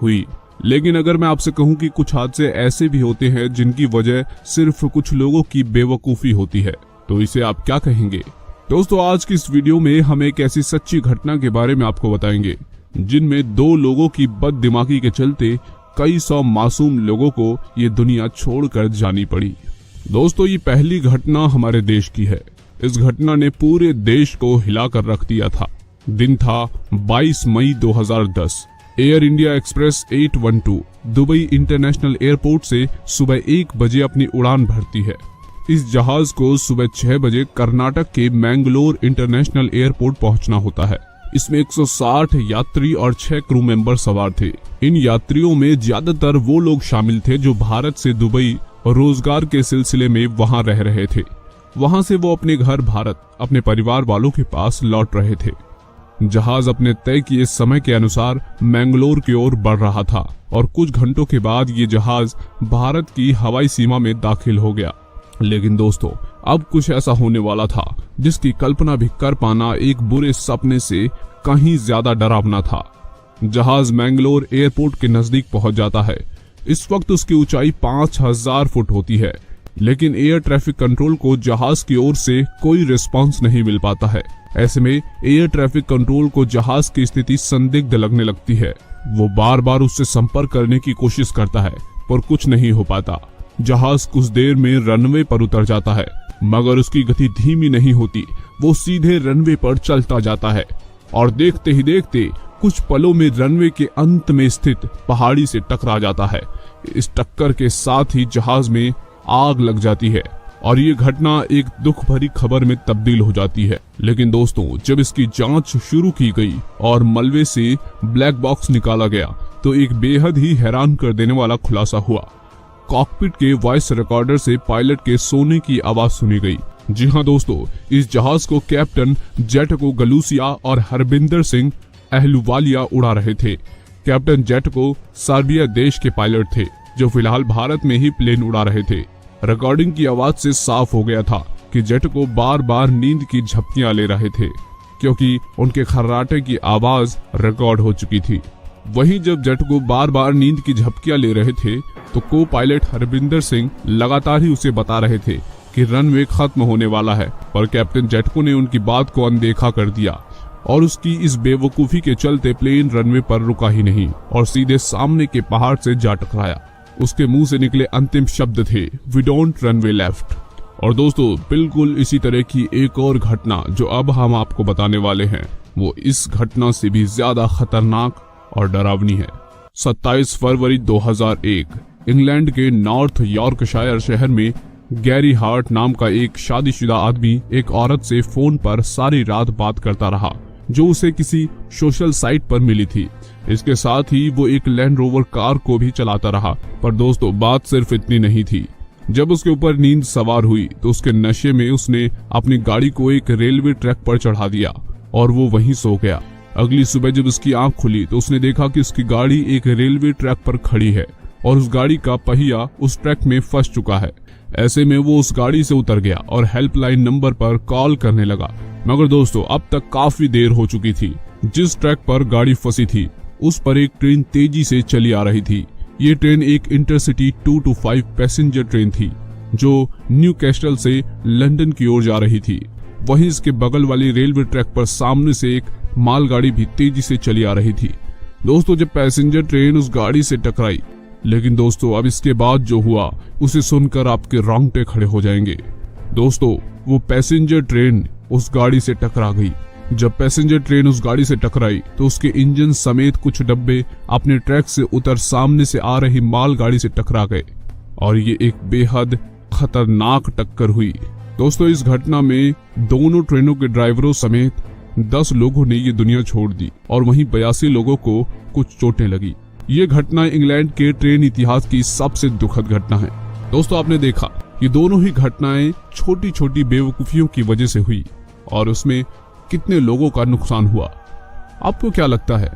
हुई। लेकिन अगर मैं आपसे कहूं कि कुछ हादसे ऐसे भी होते हैं जिनकी वजह सिर्फ कुछ लोगों की बेवकूफ़ी होती है, तो इसे आप क्या कहेंगे? दोस्तों, आज की इस वीडियो में हम एक ऐसी सच्ची घटना के बारे में आपको बताएंगे जिनमें 2 लोगों की बददिमागी के चलते कई 100 मासूम लोगों को ये दुनिया छोड़कर जानी पड़ी। दोस्तों, ये पहली घटना हमारे देश की है। इस घटना ने पूरे देश को हिलाकर रख दिया था। दिन था 22 मई 2010। Air India express 812 Dubai international airport से सुबह 1 बजे अपनी उड़ान भरती है। इस जहाज को सुबह 6 बजे कर्नाटक के मैंगलोर इंटरनेशनल एयरपोर्ट पहुंचना होता है। इसमें 160 यात्री और 6 क्रू मेंबर सवार थे। इन यात्रियों में ज्यादातर वो लोग शामिल थे जो भारत से दुबई रोजगार के सिलसिले में वहां रह रहे थे। वहां से वो अपने घर भारत अपने परिवार वालों के पास लौट रहे थे। जहाज अपने तय किए समय के अनुसार मैंगलोर की ओर बढ़ रहा था और कुछ घंटों के बाद ये जहाज भारत की हवाई सीमा में दाखिल हो गया। लेकिन दोस्तों, अब कुछ ऐसा होने वाला था जिसकी कल्पना भी कर पाना एक बुरे सपने से कहीं ज्यादा डरावना था। जहाज मैंगलोर एयरपोर्ट के नजदीक पहुंच जाता है। इस वक्त उसकी ऊंचाई 5000 फुट होती है, लेकिन एयर ट्रैफिक कंट्रोल को जहाज की ओर से कोई रिस्पांस नहीं मिल पाता है। ऐसे में एयर ट्रैफिक कंट्रोल को जहाज की स्थिति संदिग्ध लगने लगती है। वो बार बार उससे संपर्क करने की कोशिश करता है, पर कुछ नहीं हो पाता। जहाज कुछ देर में रनवे पर उतर जाता है, मगर उसकी गति धीमी नहीं होती। वो सीधे रनवे पर चलता जाता है और देखते ही देखते कुछ पलों में रनवे के अंत में स्थित पहाड़ी से टकरा जाता है। इस टक्कर के साथ ही जहाज में आग लग जाती है और ये घटना एक दुख भरी खबर में तब्दील हो जाती है। लेकिन दोस्तों, जब इसकी जांच शुरू की गई और मलबे से ब्लैक बॉक्स निकाला गया तो एक बेहद ही हैरान कर देने वाला खुलासा हुआ। कॉकपिट के वॉइस रिकॉर्डर से पायलट के सोने की आवाज सुनी गई। जी हाँ दोस्तों, इस जहाज को कैप्टन जेटको गलूसिया और हरबिंदर सिंह अहलुवालिया उड़ा रहे थे। कैप्टन जेटको सर्बिया देश के पायलट थे जो फिलहाल भारत में ही प्लेन उड़ा रहे थे। रिकॉर्डिंग की आवाज से साफ हो गया था कि जेटको बार बार नींद की झपकियां ले रहे थे, क्योंकि उनके खर्राटे की आवाज रिकॉर्ड हो चुकी थी। वहीं जब जेटको बार बार नींद की झपकियां ले रहे थे तो को पायलट हरबिंदर सिंह लगातार ही उसे बता रहे थे कि रनवे खत्म होने वाला है, पर कैप्टन जेटको ने उनकी बात को अनदेखा कर दिया और उसकी इस बेवकूफी के चलते प्लेन रनवे पर रुका ही नहीं और सीधे सामने के पहाड़ से जा टकराया। उसके मुंह से निकले अंतिम शब्द थे, वी डोंट रनवे लेफ्ट। और दोस्तों, बिल्कुल इसी तरह की एक और घटना जो अब हम आपको बताने वाले हैं, वो इस घटना से भी ज्यादा खतरनाक और डरावनी है। 27 फरवरी 2001 इंग्लैंड के नॉर्थ यॉर्कशायर शहर में गैरी हार्ट नाम का एक शादीशुदा आदमी एक औरत से फोन पर सारी रात बात करता रहा जो उसे किसी सोशल साइट पर मिली थी। इसके साथ ही वो एक लैंड रोवर कार को भी चलाता रहा। पर दोस्तों, बात सिर्फ इतनी नहीं थी। जब उसके ऊपर नींद सवार हुई तो उसके नशे में उसने अपनी गाड़ी को एक रेलवे ट्रैक पर चढ़ा दिया और वो वहीं सो गया। अगली सुबह जब उसकी आंख खुली तो उसने देखा कि उसकी गाड़ी एक रेलवे ट्रैक पर खड़ी है और उस गाड़ी का पहिया उस ट्रैक में फंस चुका है। ऐसे में वो उस गाड़ी से उतर गया और हेल्पलाइन नंबर पर कॉल करने लगा। मगर दोस्तों, अब तक काफी देर हो चुकी थी। जिस ट्रैक पर गाड़ी फंसी थी उस पर एक ट्रेन तेजी से चली आ रही थी। ये ट्रेन एक इंटरसिटी 225 पैसेंजर ट्रेन थी जो न्यू कैस्टल से लंदन की ओर जा रही थी। वहीं इसके बगल वाली रेलवे ट्रैक पर सामने से एक मालगाड़ी भी तेजी से चली आ रही थी। दोस्तों, जब पैसेंजर ट्रेन उस गाड़ी से टकराई, लेकिन दोस्तों अब इसके बाद जो हुआ उसे सुनकर आपके रोंगटे खड़े हो जाएंगे। दोस्तों, वो पैसेंजर ट्रेन उस गाड़ी से टकरा गई। जब पैसेंजर ट्रेन उस गाड़ी से टकराई तो उसके इंजन समेत कुछ डब्बे अपने ट्रैक से उतर सामने से आ रही माल गाड़ी से टकरा गए और ये एक बेहद खतरनाक टक्कर हुई। दोस्तों, इस घटना में दोनों ट्रेनों के ड्राइवरों समेत 10 लोगों ने ये दुनिया छोड़ दी और वहीं 82 लोगों को कुछ चोटें लगी। ये घटना इंग्लैंड के ट्रेन इतिहास की सबसे दुखद घटना है। दोस्तों, आपने देखा ये दोनों ही घटनाएं छोटी छोटी बेवकूफियों की वजह से हुई और उसमें कितने लोगों का नुकसान हुआ। आपको क्या लगता है?